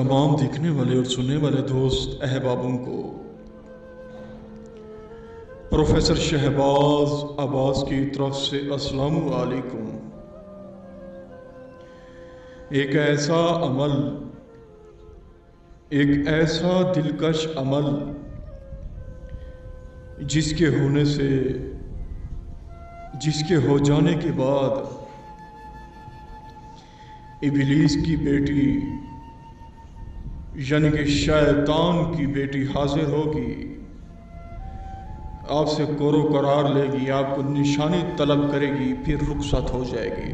तमाम देखने वाले और सुनने वाले दोस्त अहबाबों को प्रोफेसर शहबाज अब्बास की तरफ से अस्सलामु अलैकुम। एक ऐसा अमल, एक ऐसा दिलकश अमल जिसके हो जाने के बाद इबलीस की बेटी यानी कि शैतान की बेटी हाजिर होगी, आपसे करो करार लेगी, आपको निशानी तलब करेगी, फिर रुखसत हो जाएगी।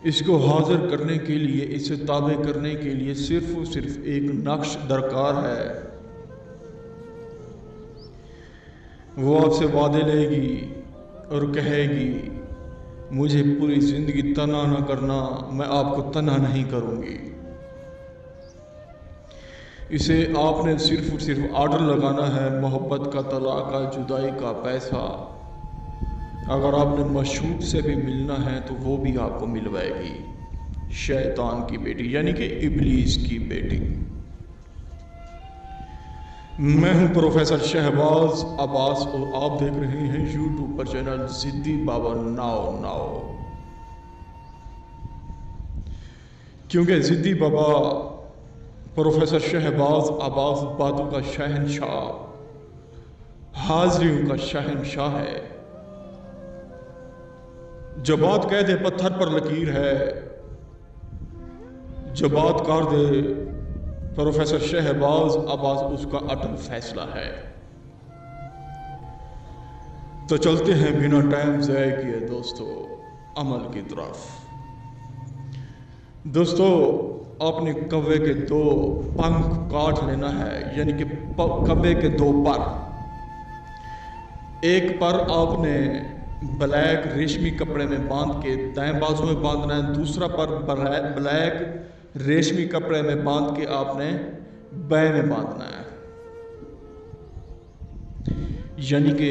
इसको हाजिर करने के लिए, इसे ताबे करने के लिए सिर्फ और सिर्फ एक नक्श दरकार है। वो आपसे वादे लेगी और कहेगी, मुझे पूरी जिंदगी तन्हा न करना, मैं आपको तन्हा नहीं करूंगी। इसे आपने सिर्फ और सिर्फ ऑर्डर लगाना है, मोहब्बत का, तलाक का, जुदाई का, पैसा। अगर आपने मशूक से भी मिलना है तो वो भी आपको मिलवाएगी शैतान की बेटी यानी कि इबलीस की बेटी। मैं हूं प्रोफेसर शहबाज अब्बास और आप देख रहे हैं यूट्यूब पर चैनल जिद्दी बाबा नाओ। क्योंकि जिद्दी बाबा प्रोफेसर शहबाज अब्बास बातों का शहनशाह, हाजिरियों का शहनशाह है। जो बात कह दे पत्थर पर लकीर है, जो बात कर दे प्रोफेसर शहबाज अब्बास उसका अटल फैसला है। तो चलते हैं बिना टाइम ज़ाय किए दोस्तों अमल की तरफ। दोस्तों, आपने कव्वे के 2 पंख काट लेना है, यानी कि कव्वे के 2 पर। एक पर आपने ब्लैक रेशमी कपड़े में बांध के दाएं बाजू में बांधना है, दूसरा पर ब्लैक रेशमी कपड़े में बांध के आपने बाएं में बांधना है। यानी कि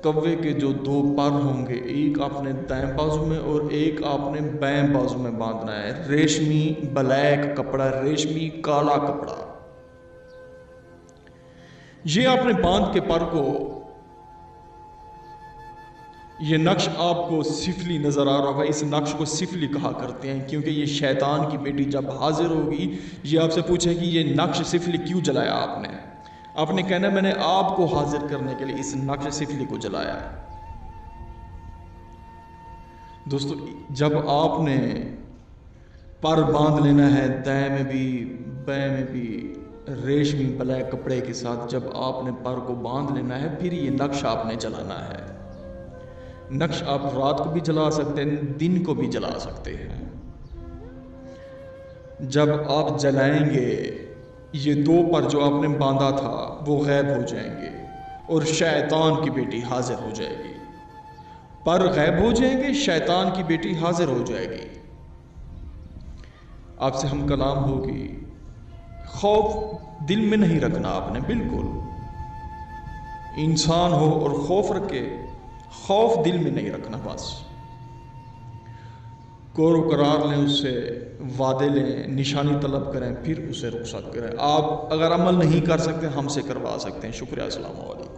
कव्वे के जो 2 पर होंगे, एक आपने दाएं बाजू में और एक आपने बाएं बाजू में बांधना है। रेशमी ब्लैक कपड़ा, रेशमी काला कपड़ा, ये आपने बांध के पर को, ये नक्श आपको सिफली नजर आ रहा होगा। इस नक्श को सिफली कहा करते हैं क्योंकि ये शैतान की बेटी जब हाजिर होगी, ये आपसे पूछेगी ये नक्श सिफली क्यों जलाया आपने। आपने कहना मैंने आपको हाजिर करने के लिए इस नक्श सिफली को जलाया है। दोस्तों, जब आपने पर बांध लेना है, दाएं में भी बाएं में भी रेशमी ब्लैक कपड़े के साथ, जब आपने पर को बांध लेना है, फिर ये नक्श आपने जलाना है। नक्श आप रात को भी जला सकते हैं, दिन को भी जला सकते हैं। जब आप जलाएंगे, ये 2 पर जो आपने बांधा था वो गायब हो जाएंगे और शैतान की बेटी हाजिर हो जाएगी। पर गायब हो जाएंगे, शैतान की बेटी हाजिर हो जाएगी। आपसे हम कलाम होगी। खौफ दिल में नहीं रखना आपने, बिल्कुल। इंसान हो और खौफ रखे, खौफ दिल में नहीं रखना। बस करो करार लें, उससे वादे लें, निशानी तलब करें, फिर उसे रुखसत करें। आप अगर अमल नहीं कर सकते, हमसे करवा सकते हैं। शुक्रिया। अस्सलाम वालेकुम।